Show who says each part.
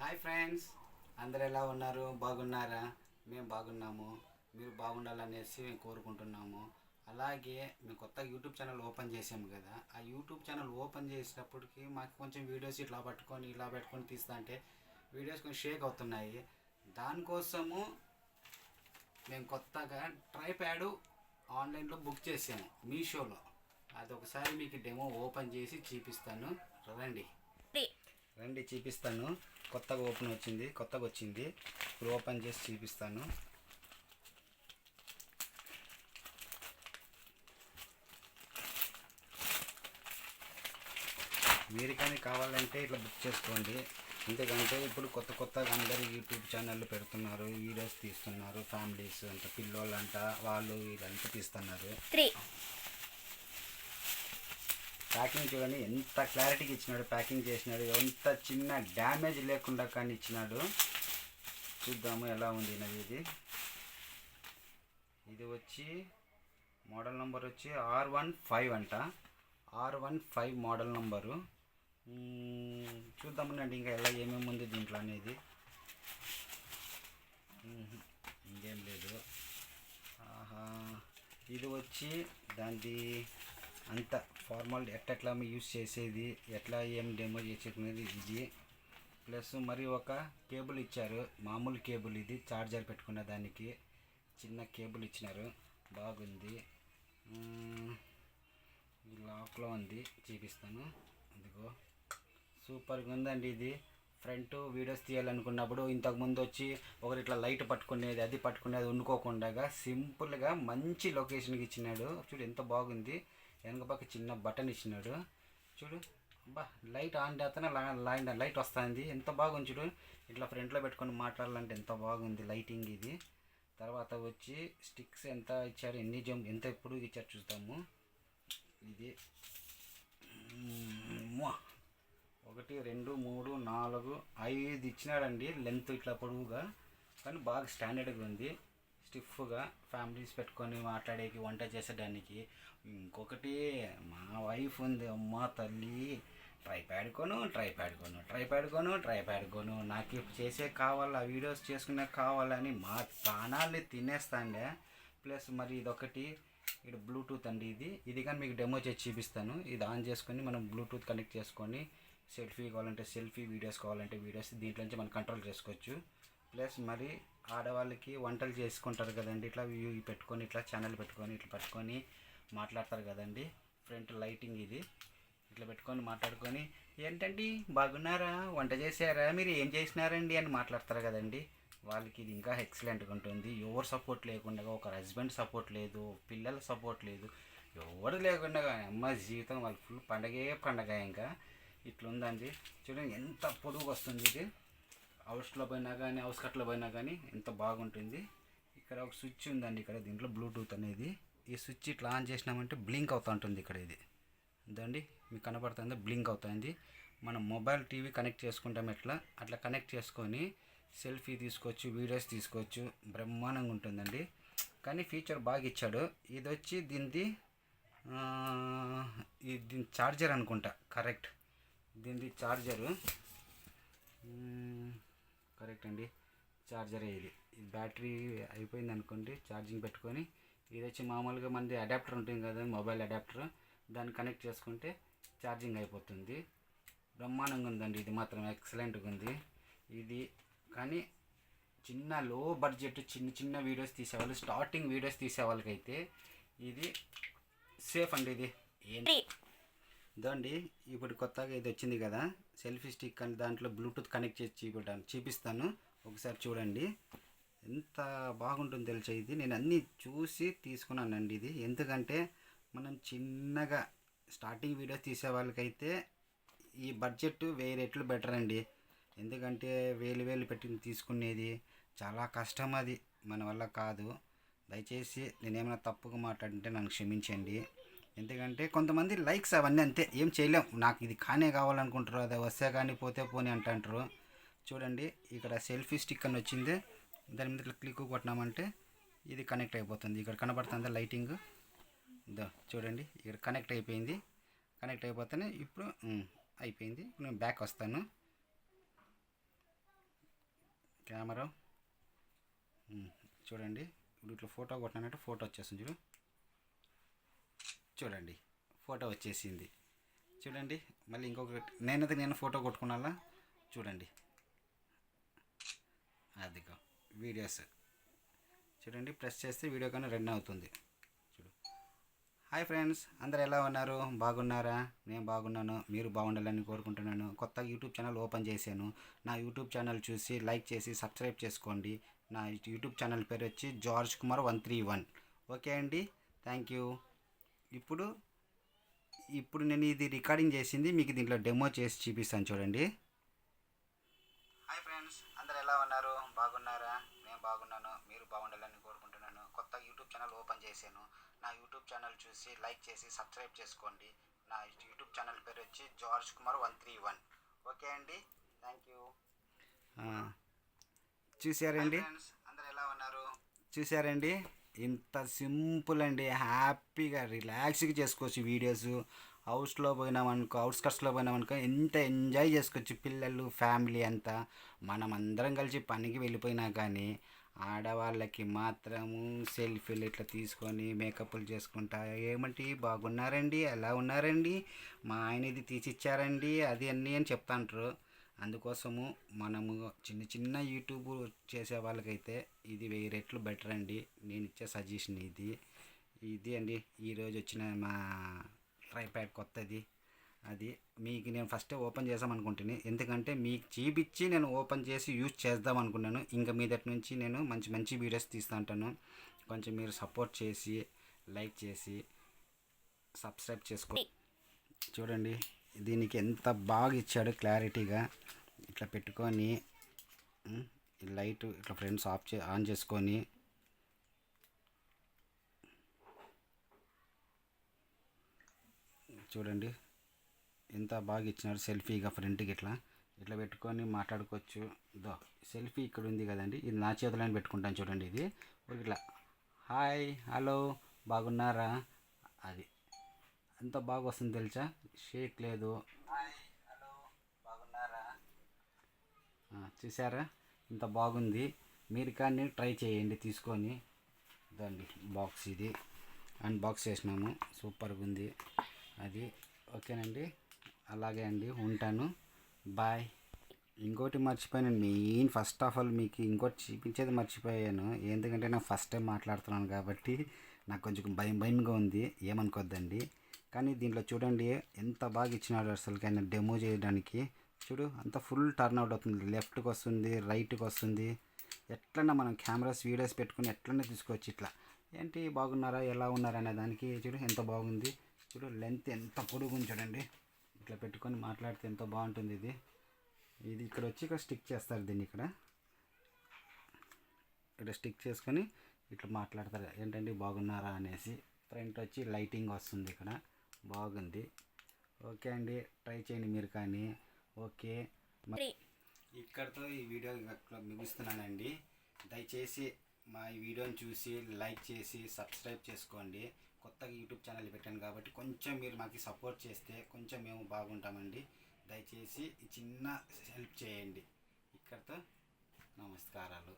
Speaker 1: Hi friends, అందరు ఎలా ఉన్నారు? బాగున్నారా? మేము బాగున్నాము. మీరు బాగుండాలనేసి మేము కోరుకుంటున్నాము. అలాగే మేము కొత్త యూట్యూబ్ ఛానల్ ఓపెన్ చేసాము కదా, ఆ యూట్యూబ్ ఛానల్ ఓపెన్ చేసినప్పటికి మాకు కొంచెం వీడియోస్ ఇట్లా పట్టుకొని ఇలా పెట్టుకొని తీస్తా అంటే వీడియోస్ కొంచెం షేక్ అవుతున్నాయి. దానికోసము మేము కొత్తగా ట్రైప్యాడ్ ఆన్లైన్లో బుక్ చేసాము మీషోలో. అదొకసారి మీకు డెమో ఓపెన్ చేసి చూపిస్తాను. రండి రండి చూపిస్తాను. కొత్తగా వచ్చింది. ఇప్పుడు ఓపెన్ చేసి చూపిస్తాను. మీరు కానీ కావాలంటే ఇట్లా బుక్ చేసుకోండి. ఎందుకంటే ఇప్పుడు కొత్తగా అందరు యూట్యూబ్ ఛానళ్ళు పెడుతున్నారు, వీడియోస్ తీస్తున్నారు. ఫ్యామిలీస్ అంట, పిల్లోళ్ళంట, వాళ్ళు ఇదంతా తీస్తున్నారు. ప్యాకింగ్ చూడండి ఎంత క్లారిటీగా ఇచ్చినాడు, ప్యాకింగ్ చేసినాడు. ఎంత చిన్న డ్యామేజ్ లేకుండా కానీ ఇచ్చినాడు. చూద్దాము ఎలా ఉంది ఇది. ఇది వచ్చి మోడల్ నెంబర్ వచ్చి R15 అంట. R15 model number. చూద్దామనండి ఇంకా ఎలా ఏమేమి ఉంది దీంట్లో అనేది. ఇంకేం లేదు. ఇది వచ్చి దాని అంత ఫార్మల్ ఎట్లా యూస్ చేసేది, ఎట్లా ఏం డెమో చేసేది ఇది. ప్లస్ మరి ఒక కేబుల్ ఇచ్చారు, మామూలు కేబుల్. ఇది ఛార్జర్ పెట్టుకునే దానికి చిన్న కేబుల్ ఇచ్చినారు. బాగుంది. ఈ లాక్లో ఉంది, చూపిస్తాను. ఇదిగో సూపర్గా ఉందండి ఇది. ఫ్రంట్ వీడియోస్ తీయాలనుకున్నప్పుడు ఇంతకుముందు వచ్చి ఒకరు ఇట్లా లైట్ పట్టుకునేది, అది పట్టుకునేది వండుకోకుండా సింపుల్గా మంచి లొకేషన్కి ఇచ్చినాడు. చూడు ఎంత బాగుంది. వెనక పక్క చిన్న బటన్ ఇచ్చినాడు. చూడు బా, లైట్ ఆన్ చేస్తేనే లైట్ వస్తుంది. ఎంత బాగుంది చూడు. ఇట్లా ఫ్రంట్లో పెట్టుకొని మాట్లాడాలంటే ఎంత బాగుంది లైటింగ్ ఇది. తర్వాత వచ్చి స్టిక్స్ ఎంత ఇచ్చారు, ఎంత ఎప్పుడు ఇచ్చారు చూద్దాము. ఇది 1 2 3 4 5 ఇచ్చినాడండి లెంత్ ఇట్లా పొడవుగా. కానీ బాగా స్టాండర్డ్గా ఉంది. స్టిఫ్గా ఫ్యామిలీస్ పెట్టుకొని మాట్లాడేకి, వంట చేసేదానికి. ఇంకొకటి మా వైఫ్ ఉంది, అమ్మ తల్లి, ట్రైప్యాడ్ కొను నాకు చేసే కావాలా, వీడియోస్ చేసుకునే కావాలని మా ప్రాణాలు తినేస్తాండే. ప్లస్ మరి ఇదొకటి, ఇక్కడ బ్లూటూత్ అండి. ఇది కానీ మీకు డెమో చేసి చూపిస్తాను. ఇది ఆన్ చేసుకొని మనం బ్లూటూత్ కనెక్ట్ చేసుకొని సెల్ఫీ కావాలంటే సెల్ఫీ, వీడియోస్ కావాలంటే వీడియోస్ దీంట్లోంచి మనం కంట్రోల్ చేసుకోవచ్చు. ప్లస్ మరి ఆడవాళ్ళకి వంటలు చేసుకుంటారు కదండి, ఇట్లా పెట్టుకొని ఇట్లా ఛానల్ పెట్టుకొని ఇట్లా పట్టుకొని మాట్లాడతారు కదండి. ఫ్రంట్ లైటింగ్ ఇది. ఇట్లా పెట్టుకొని మాట్లాడుకొని ఏంటండి బాగున్నారా, వంట చేశారా, మీరు ఏం చేసినారండి అని మాట్లాడతారు కదండి. వాళ్ళకి ఇది ఇంకా ఎక్సలెంట్గా ఉంటుంది. ఎవరు సపోర్ట్ లేకుండా, ఒక హస్బెండ్ సపోర్ట్ లేదు, పిల్లల సపోర్ట్ లేదు, ఎవరు లేకుండా అమ్మ జీవితం వాళ్ళు ఫుల్ పండగ. ఇంకా ఇట్లా ఉందండి. చూడండి ఎంత పొడుగు వస్తుంది ఇది. హౌస్లో పోయినా కానీ, హౌస్ కట్లో పోయినా కానీ ఎంత బాగుంటుంది. ఇక్కడ ఒక స్విచ్ ఉందండి, ఇక్కడ దీంట్లో బ్లూటూత్ అనేది. ఈ స్విచ్ ఇట్లా ఆన్ చేసినామంటే బ్లింక్ అవుతూ ఉంటుంది. ఇక్కడ ఇది ఇదండి, మీకు కనపడుతుంది, బ్లింక్ అవుతుంది. మనం మొబైల్ టీవీ కనెక్ట్ చేసుకుంటాం అట్లా కనెక్ట్ చేసుకొని సెల్ఫీ తీసుకోవచ్చు, వీడియోస్ తీసుకోవచ్చు. బ్రహ్మాండంగా ఉంటుందండి. కానీ ఫీచర్ బాగా ఇచ్చాడు. ఇది వచ్చి దీని ఛార్జర్ అనుకుంటా. కరెక్ట్, దీనిది ఛార్జరు. కరెక్ట్ అండి, ఛార్జరే ఇది. బ్యాటరీ అయిపోయింది అనుకోండి, ఛార్జింగ్ పెట్టుకొని. ఇది వచ్చి మామూలుగా మనది అడాప్టర్ ఉంటుంది కదా, మొబైల్ అడాప్టర్, దాన్ని కనెక్ట్ చేసుకుంటే ఛార్జింగ్ అయిపోతుంది. బ్రహ్మాండంగా ఉందండి. ఇది మాత్రం ఎక్సలెంట్గా ఉంది ఇది. కానీ చిన్న లో బడ్జెట్ చిన్న వీడియోస్ తీసేవాళ్ళు, స్టార్టింగ్ వీడియోస్ తీసే వాళ్ళకైతే ఇది సేఫ్ అండి. ఇది ఏంటి ఇదండి, ఇప్పుడు కొత్తగా ఇది వచ్చింది కదా సెల్ఫీ స్టిక్ అని, దాంట్లో బ్లూటూత్ కనెక్ట్ చేసి చూపిస్తాను. ఒకసారి చూడండి ఎంత బాగుంటుందో తెలుసా. ఇది నేను అన్నీ చూసి తీసుకున్నానండి ఇది. ఎందుకంటే మనం చిన్నగా స్టార్టింగ్ వీడియోస్ తీసే వాళ్ళకైతే ఈ బడ్జెట్ 1000 రెట్లు బెటర్ అండి. ఎందుకంటే వేలు పెట్టి తీసుకునేది చాలా కష్టం. అది మన వల్ల కాదు. దయచేసి నేనేమైనా తప్పుగా మాట్లాడింటే నన్ను క్షమించండి. ఎందుకంటే కొంతమంది లైక్స్ అవన్నీ అంతే, ఏం చేయలేం. నాకు ఇది కానే కావాలనుకుంటారు, అది వస్తే కానీ పోతే పోనీ అంటారు. చూడండి ఇక్కడ సెల్ఫీ స్టిక్ అని వచ్చింది, దాని మీద క్లిక్ కొట్టినామంటే ఇది కనెక్ట్ అయిపోతుంది. ఇక్కడ కనబడుతుంది లైటింగ్. చూడండి ఇక్కడ కనెక్ట్ అయిపోయింది. కనెక్ట్ అయిపోతేనే ఇప్పుడు అయిపోయింది. నేను బ్యాక్ వస్తాను. కెమెరా చూడండి. ఇప్పుడు ఇట్లా ఫోటో కొట్టినట్టు ఫోటో వచ్చేస్తుంది చూడండి ఫోటో వచ్చేసింది చూడండి. మళ్ళీ ఇంకొకటి నేను ఫోటో కొట్టుకున్నాలా చూడండి. అదిగో వీడియోస్ చూడండి, ప్రెస్ చేస్తే వీడియో కానీ రన్ అవుతుంది. చూడు. హాయ్ ఫ్రెండ్స్, అందరు ఎలా ఉన్నారు? బాగున్నారా? నేను బాగున్నాను, మీరు బాగుండాలని కోరుకుంటున్నాను. కొత్త యూట్యూబ్ ఛానల్ ఓపెన్ చేశాను. నా యూట్యూబ్ ఛానల్ చూసి లైక్ చేసి సబ్స్క్రైబ్ చేసుకోండి. నా యూట్యూబ్ ఛానల్ పేరు వచ్చి జార్జ్ కుమార్ 131. ఓకే అండి, థ్యాంక్ యూ. ఇప్పుడు నేను ఇది రికార్డింగ్ చేసింది మీకు దీంట్లో డెమో చేసి చూపిస్తాను చూడండి. హాయ్ ఫ్రెండ్స్, అందరు ఎలా ఉన్నారు? బాగున్నారా? నేను బాగున్నాను, మీరు బాగుండాలని కోరుకుంటున్నాను. కొత్త యూట్యూబ్ ఛానల్ ఓపెన్ చేశాను. నా యూట్యూబ్ ఛానల్ చూసి లైక్ చేసి సబ్స్క్రైబ్ చేసుకోండి. నా యూట్యూబ్ ఛానల్ పేరు వచ్చి జార్జ్ కుమార్ 131. ఓకే అండి, థ్యాంక్ యూ. చూసారండి, అందరు ఎలా ఉన్నారు? చూసారండి, ఇంత సింపుల్ అండి. హ్యాపీగా రిలాక్స్గా చేసుకోవచ్చు వీడియోస్. హౌస్లో పోయినామనుకో, అవుట్స్కట్స్లో పోయినామనుకో ఎంత ఎంజాయ్ చేసుకోవచ్చు పిల్లలు ఫ్యామిలీ అంతా. మనం అందరం కలిసి పనికి వెళ్ళిపోయినా కానీ ఆడవాళ్ళకి మాత్రము సెల్ఫీలు ఇట్లా తీసుకొని మేకప్లు చేసుకుంటా ఏమంటే బాగున్నారండి, ఎలా ఉన్నారండి, మా ఆయన ఇది తీసిచ్చారండి, అది అన్నీ అని చెప్తాంటారు. అందుకోసము మనము చిన్న చిన్న యూట్యూబ్ చేసే వాళ్ళకైతే ఇది 1000 రెట్లు బెటర్ అండి. నేను ఇచ్చే సజెషన్ ఇది అండి. ఈరోజు వచ్చిన మా ట్రైప్యాడ్ కొత్తది. అది మీకు నేను ఫస్ట్ ఓపెన్ చేద్దామనుకుంటున్నాను, ఎందుకంటే మీకు చూపించి నేను ఓపెన్ చేసి యూజ్ చేద్దాం అనుకున్నాను. ఇంకా మీదటి నుంచి నేను మంచి మంచి వీడియోస్ తీస్తూ ఉంటాను. కొంచెం మీరు సపోర్ట్ చేసి లైక్ చేసి సబ్స్క్రైబ్ చేసుకో. చూడండి దీనికి ఎంత బాగా ఇచ్చాడు క్లారిటీగా. ఇట్లా పెట్టుకొని లైట్ ఇట్లా ఫ్రెండ్స్ ఆన్ చేసుకొని చూడండి ఎంత బాగా ఇచ్చినాడు. సెల్ఫీగా ఫ్రంట్కి ఇట్లా పెట్టుకొని మాట్లాడుకోవచ్చు. ఇదో సెల్ఫీ ఇక్కడ ఉంది కదండి, ఇది నా చేతిలో పెట్టుకుంటాను చూడండి. ఇది ఇట్లా హాయ్ హలో బాగున్నారా, అది ఎంత బాగా వస్తుంది తెలుసా, షేక్ లేదు. హాయ్ హలో బాగున్నారా, చూసారా ఇంత బాగుంది. మీరు కానీ ట్రై చేయండి తీసుకొని. ఇదండి బాక్స్, ఇది అన్బాక్స్ చేసినాము, సూపర్గా ఉంది అది. ఓకేనండి, అలాగే అండి, ఉంటాను, బాయ్. ఇంకోటి మర్చిపోయాను, మెయిన్ ఫస్ట్ ఆఫ్ ఆల్ మీకు ఇంకోటి చూపించేది మర్చిపోయాను. ఎందుకంటే నేను ఫస్ట్ టైం మాట్లాడుతున్నాను కాబట్టి నాకు కొంచెం భయంగా ఉంది, ఏమనుకోద్దండి. కానీ దీంట్లో చూడండి ఎంత బాగా ఇచ్చినాడు అసలుకైనా డెమో చేయడానికి. చూడు అంత ఫుల్ టర్న్ అవుట్ అవుతుంది, లెఫ్ట్కి వస్తుంది, రైట్కి వస్తుంది. ఎట్లన్నా మనం కెమెరాస్ వీడియోస్ పెట్టుకుని ఎట్లన్నా తీసుకోవచ్చు. ఇట్లా ఏంటి బాగున్నారా ఎలా ఉన్నారా అనే దానికి చూడు ఎంత బాగుంది. చూడు లెంత్ ఎంత పొడుగుంది చూడండి. ఇట్లా పెట్టుకొని మాట్లాడితే ఎంత బాగుంటుంది. ఇది ఇక్కడ వచ్చి ఇక్కడ స్టిక్ చేస్తారు దీన్ని, ఇక్కడ స్టిక్ చేసుకొని ఇట్లా మాట్లాడతారు ఏంటండి బాగున్నారా అనేసి. ఫ్రంట్ వచ్చి లైటింగ్ వస్తుంది, ఇక్కడ బాగుంది. ఓకే అండి, ట్రై చేయండి మీరు కానీ. ఓకే, ఇక్కడితో ఈ వీడియో ముగిస్తున్నానండి. దయచేసి మా ఈ వీడియోని చూసి లైక్ చేసి సబ్స్క్రైబ్ చేసుకోండి. కొత్తగా యూట్యూబ్ ఛానల్ పెట్టాను కాబట్టి కొంచెం మీరు మాకు సపోర్ట్ చేస్తే కొంచెం మేము బాగుంటామండి. దయచేసి ఈ చిన్న హెల్ప్ చేయండి. ఇక్కడితో నమస్కారాలు.